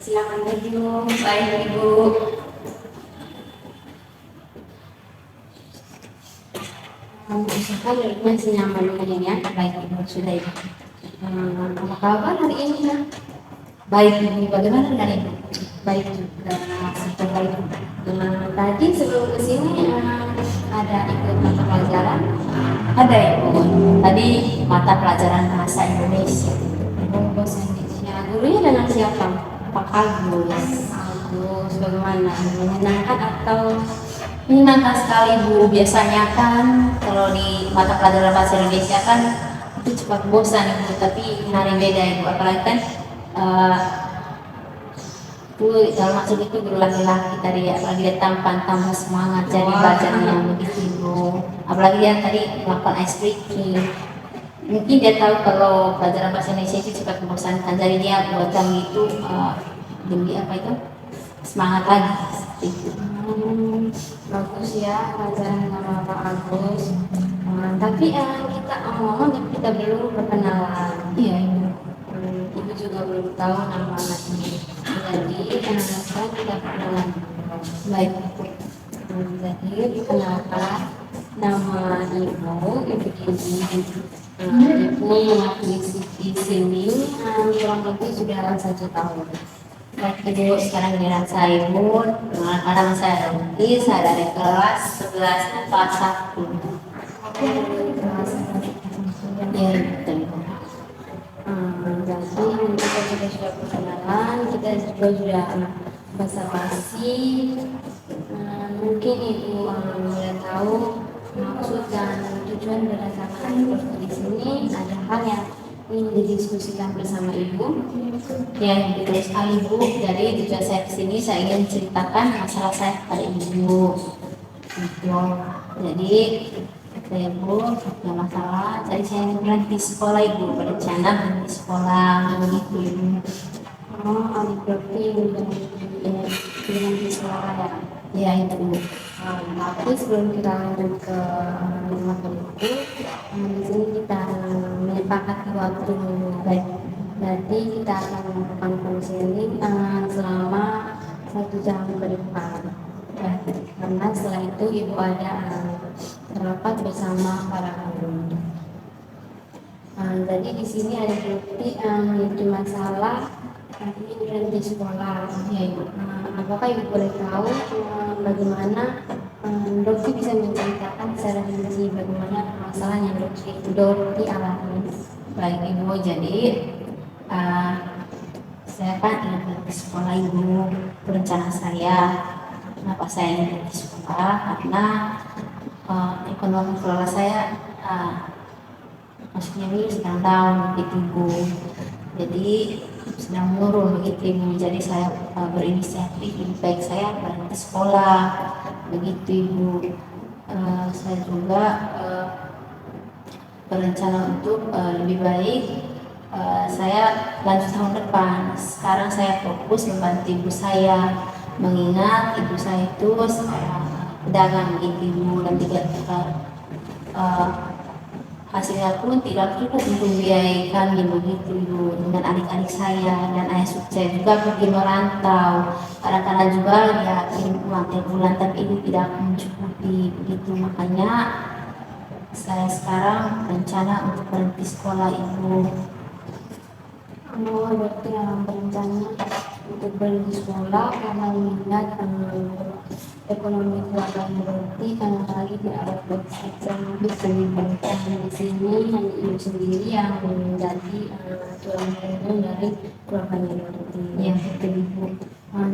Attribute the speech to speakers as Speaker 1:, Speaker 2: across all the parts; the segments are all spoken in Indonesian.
Speaker 1: Silakan Ibu. Baik Ibu. Usahakan duduknya senyaman mungkin ya. Baik Ibu, sudah Ibu. Apa kabar hari ini ya? Baik Ibu, bagaimana dengan Ibu? Baik juga, sudah baik. Tadi sebelum kesini ada ikut mata pelajaran? Ada Ibu. Tadi mata pelajaran bahasa Indonesia. Oh, bahasa Indonesia. Gurunya dengan siapa? Pak Agus. Agus, bagaimana? Menyenangkan atau menyenangkan sekali Bu? Biasanya kan kalau di mata pelajaran bahasa Indonesia kan itu cepat bosan Ibu, tapi hari beda Ibu. Apalagi kan Bu, kalau maksud itu guru laki-laki tadi ya, apalagi dia tambah semangat jadi bacanya begitu Ibu. Apalagi dia tadi melakukan ice breaking. Mungkin dia tahu kalau pelajaran bahasa Indonesia itu cepat membosankan, jadi dia buat kami itu demi apa itu semangat lagi seperti itu. Bagus ya pelajaran sama Pak Agus. Tapi kita ngomong kita belum berkenalan. Iya Ibu. Ibu juga belum tahu nama anaknya. Jadi sekarang kita perkenalan. Baik. Jadi perkenalkan nama Ibu Dini. Ibu mengakui di sini kurang lebih sudah 1 tahun. Baik Ibu, sekarang giliran saya Ibu. Kadang saya Ruki, saya dari kelas 11 IPA 1. Ya, betul. Jadi kita juga sudah perkenalan, kita juga sudah basa-basi. Mungkin Ibu boleh tahu maksud dan tujuan berdasarkan di sini ada hal yang ingin didiskusikan bersama Ibu. Ya, betul sekali Bu. Jadi tujuan saya kesini saya ingin ceritakan masalah saya kepada Ibu. Jadi saya Bu punya masalah. Jadi saya berhenti sekolah Ibu, berencana berhenti sekolah begitu Ibu. Berarti berhenti sekolah ya? Ya itu Bu. Tapi sebelum kita lanjut ke materi itu, di sini kita menyepakati waktu baik. Jadi kita akan melakukan konseling selama 1 jam ke depan. Karena setelah itu Ibu ada rapat bersama para guru. Jadi di sini ada bukti itu masalah ini berhenti sekolah. Ya, Ibu. Apakah Ibu boleh tahu bagaimana Dokti bisa menceritakan secara rinci bagaimana masalah yang Dokti alami? Baik Ibu, jadi saya kan ingin berhenti sekolah Ibu. Berencana saya, kenapa saya ingin berhenti sekolah? Karena ekonomi keluarga saya maksudnya ini sedang down begitu Bu. Jadi sedang menurun begitu Ibu. Jadi saya berinisiatif lebih baik saya berhenti sekolah begitu Ibu. Saya juga berencana untuk lebih baik saya lanjut tahun depan. Sekarang saya fokus membantu ibu saya, mengingat ibu saya itu pedagang begitu Ibu, dan tidak hasilnya pun tidak cukup untuk membiayai kami begitu Ibu, dengan adik-adik saya dan ayah saya juga pergi merantau. Kadang-kadang juga dia kirim uang tiap bulan, tapi itu tidak mencukupi begitu. Makanya saya sekarang rencana untuk berhenti sekolah Ibu. Berarti berencana untuk berhenti sekolah karena mengingat ekonomi keluarga berarti karena lagi tidak ada yang bisa diberikan di sini, hanya Ibu sendiri yang menjadi tulang punggung dari keluarganya berarti. Ya, betul Ibu.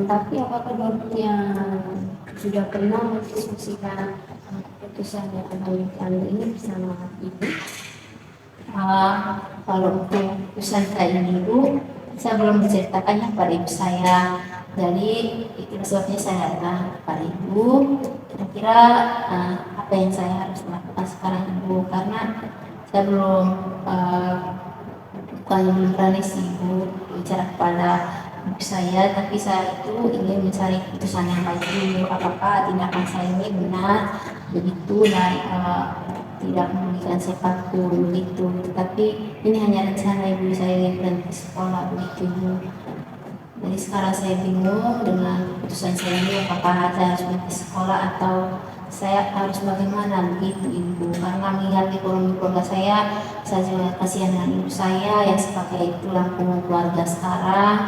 Speaker 1: Tapi apakah Dokti yang sudah pernah mendiskusikan keputusan yang akan diambil ini bersama Ibu? Kalau untuk keputusan kayak ini Ibu, saya belum menceritakannya kepada ibu saya. Jadi itu sebabnya saya datang kepada Ibu. Kira-kira apa yang saya harus lakukan sekarang Ibu? Karena saya belum berani sih Ibu bicara kepada ibu saya, tapi saya itu ingin mencari keputusan yang baik dulu. Apakah tindakan saya ini benar begitu dan tidak merugikan siapapun begitu. Tapi ini hanya rencana Ibu, saya ingin berhenti sekolah begitu Ibu. Jadi sekarang saya bingung dengan keputusan saya ini, apakah saya harus berhenti sekolah atau saya harus bagaimana begitu Ibu. Karena melihat ekonomi keluarga saya juga kasihan dengan ibu saya yang sebagai tulang punggung keluarga sekarang.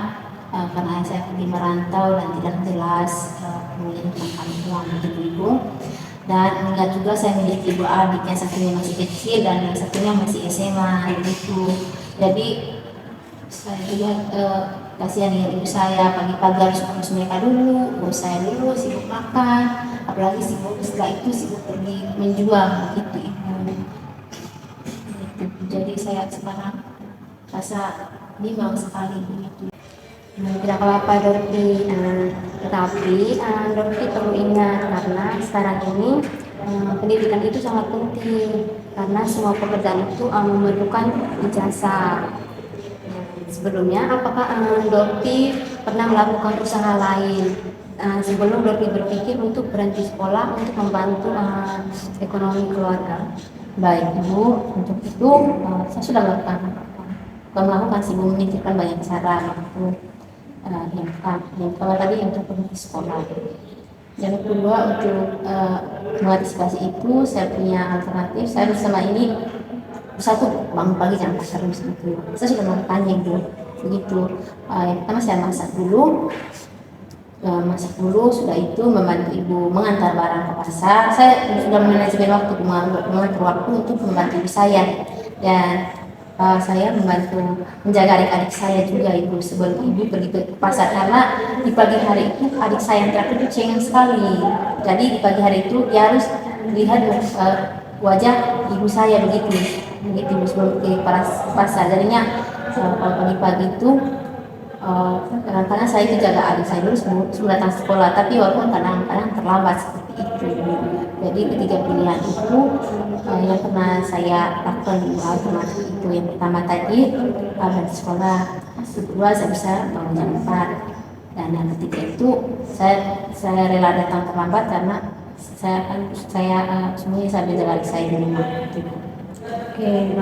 Speaker 1: Karena ayah saya pergi merantau dan tidak jelas mengirimkan uang begitu Ibu. Dan mengingat juga saya memiliki dua adik, yang satunya masih kecil dan yang satunya masih SMA begitu. Jadi saya juga kasihan dengan ibu saya, pagi-pagi harus urus mereka dulu, urus saya dulu, sibuk makan, apalagi sibuk setelah itu sibuk pergi menjual begitu Ibu. Jadi saya sekarang rasa bimbang sekali begitu.
Speaker 2: Tidak apa-apa Dorti, tetapi Dorti perlu ingat karena sekarang ini pendidikan itu sangat penting karena semua pekerjaan itu memerlukan ijazah. Sebelumnya, apakah Dorti pernah melakukan usaha lain sebelum Dorti berpikir untuk berhenti sekolah untuk membantu ekonomi keluarga?
Speaker 1: Baik Ibu, untuk itu saya sudah melakukan sih, memikirkan banyak cara untuk yang pertama tadi untuk berhenti sekolah. Yang kedua untuk mengantisipasi itu saya punya alternatif. Saya bersama ini satu bangun pagi jam 4 harus itu. Saya sudah melakukannya Ibu. Begitu. Yang pertama saya masak dulu, sudah itu membantu ibu mengantar barang ke pasar. Saya sudah manajemen waktu, mengatur waktu untuk membantu ibu saya, dan saya membantu menjaga adik-adik saya juga Ibu sebelum ibu pergi ke pasar, karena di pagi hari itu adik saya yang terakhir itu cengang sekali. Jadi di pagi hari itu dia harus lihat wajah ibu saya begitu sebelum ke pasar. Jadinya kalau pagi-pagi itu kadang-kadang saya itu jaga adik saya dulu sebelum datang sekolah, tapi walaupun kadang-kadang terlambat seperti itu. Jadi ketiga pilihan itu yang pernah saya lakukan di alternatif itu. Yang pertama tadi berhenti sekolah, kedua saya bisa bangun jam 4, dan yang ketiga itu saya rela datang terlambat karena saya semuanya saya jaga adik saya di rumah.
Speaker 2: Oke,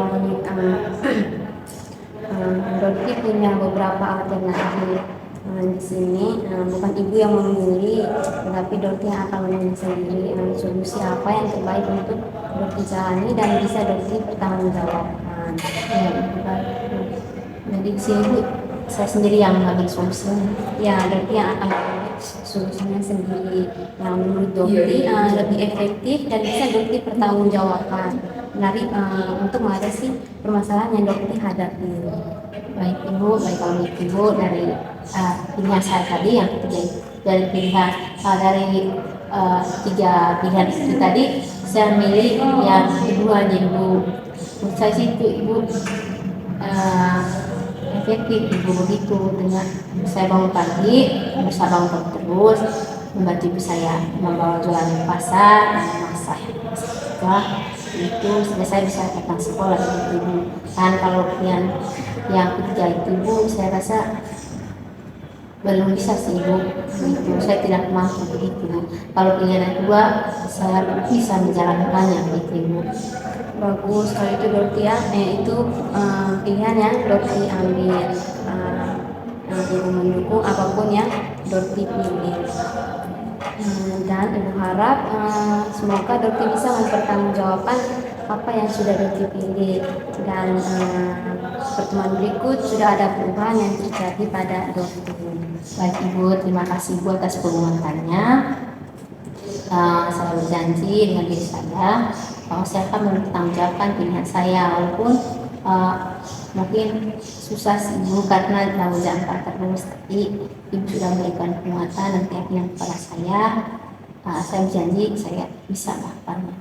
Speaker 2: Dorti punya beberapa alternatif di sini. Bukan ibu yang memilih, tetapi Dorti yang akan memilih sendiri solusi apa yang terbaik untuk Dorti jalani dan bisa Dorti pertanggungjawabkan.
Speaker 1: Jadi di sini Bu, saya sendiri yang mengambil solusinya.
Speaker 2: Ya, Dorti yang akan mengambil solusinya sendiri yang menurut Dorti lebih efektif dan bisa Dorti pertanggungjawabkan untuk mengatasi permasalahan yang Dorti hadapi.
Speaker 1: Baik Ibu, baik kalau Ibu dari pilihan saya tadi yang ketiga, dari pilihan dari tiga pilihan itu tadi saya milih yang kedua Ibu. Menurut saya sih itu Ibu efektif Ibu begitu, dengan saya bangun pagi, bisa bangun terus membantu ibu saya membawa jualan di pasar dan memasak. Setelah itu selesai bisa datang sekolah begitu Ibu. Dan kalau yang ketiga itu Ibu, saya rasa belum bisa sih Ibu, begitu. Saya tidak mampu begitu. Kalau pilihan yang kedua saya bisa menjalankannya begitu Ibu.
Speaker 2: Bagus, kalau itu Dorti ya, itu pilihan yang Dorti ambil. Ibu mendukung apapun yang Dorti pilih. Dan Ibu harap semoga Dorti bisa mempertanggungjawabkan apa yang sudah Dorti pilih, dan pertemuan berikut sudah ada perubahan yang terjadi pada Dorti.
Speaker 1: Baik Ibu, terima kasih Ibu atas penguatannya. Saya berjanji dengan diri saya bahwa saya akan mempertanggungjawabkan pilihan saya, walaupun mungkin susah sih Ibu karena bangun jam 4 terus, tapi Ibu sudah memberikan penguatan dan keyakinan kepada saya. Saya berjanji saya bisa melakukannya.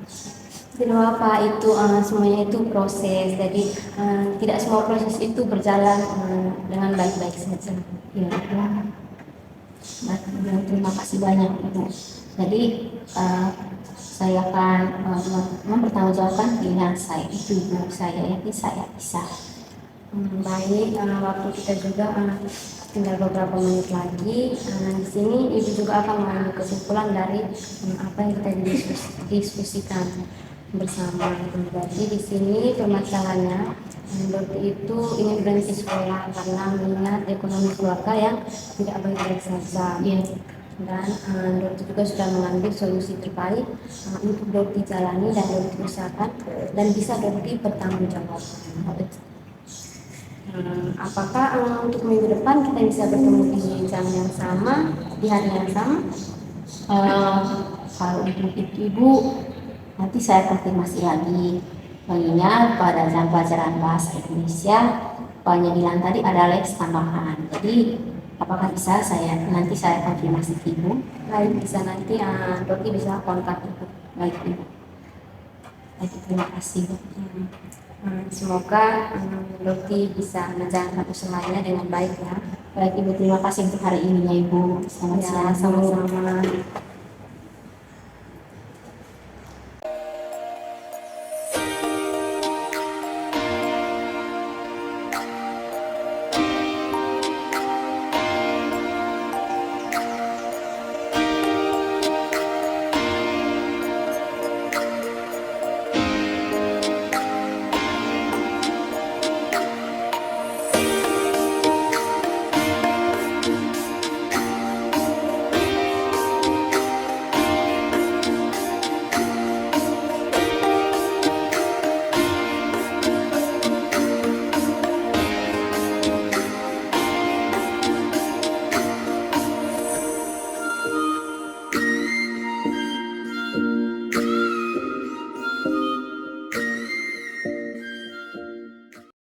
Speaker 2: Tidak apa, itu semuanya itu proses, jadi tidak semua proses itu berjalan dengan baik-baik saja.
Speaker 1: Ya, terima kasih banyak Ibu. Jadi saya akan mempertanggungjawabkan pilihan saya itu Ibu. Saya yakin saya bisa.
Speaker 2: Baik, waktu kita juga tinggal beberapa menit lagi. Di sini Ibu juga akan mengambil kesimpulan dari apa yang kita diskusikan. bersama. Jadi di sini permasalahannya Dokti itu ingin berhenti sekolah karena mengingat ekonomi keluarga yang tidak baik-baik saja.
Speaker 1: Iya.
Speaker 2: Dan Dokti juga sudah mengambil solusi terbaik untuk Dokti jalani dan Dokti usahakan dan bisa Dokti bertanggung jawab. Apakah untuk minggu depan kita bisa bertemu di jam yang sama, di hari yang sama?
Speaker 1: Kalau untuk itu Ibu, nanti saya konfirmasi lagi. Mengingat pada jam pelajaran bahasa Indonesia, Paknya bilang tadi ada les tambahan. Jadi, apakah bisa nanti saya konfirmasi ke Ibu?
Speaker 2: Baik, bisa nanti Dokti bisa kontak Ibu.
Speaker 1: Baik Ibu. Baik, terima kasih Bu.
Speaker 2: Semoga Dokti bisa menjalankan usahanya dengan baik ya.
Speaker 1: Baik Ibu, terima kasih untuk hari ini ya Ibu. Selamat
Speaker 2: Ya,
Speaker 1: siang.
Speaker 2: sama-sama.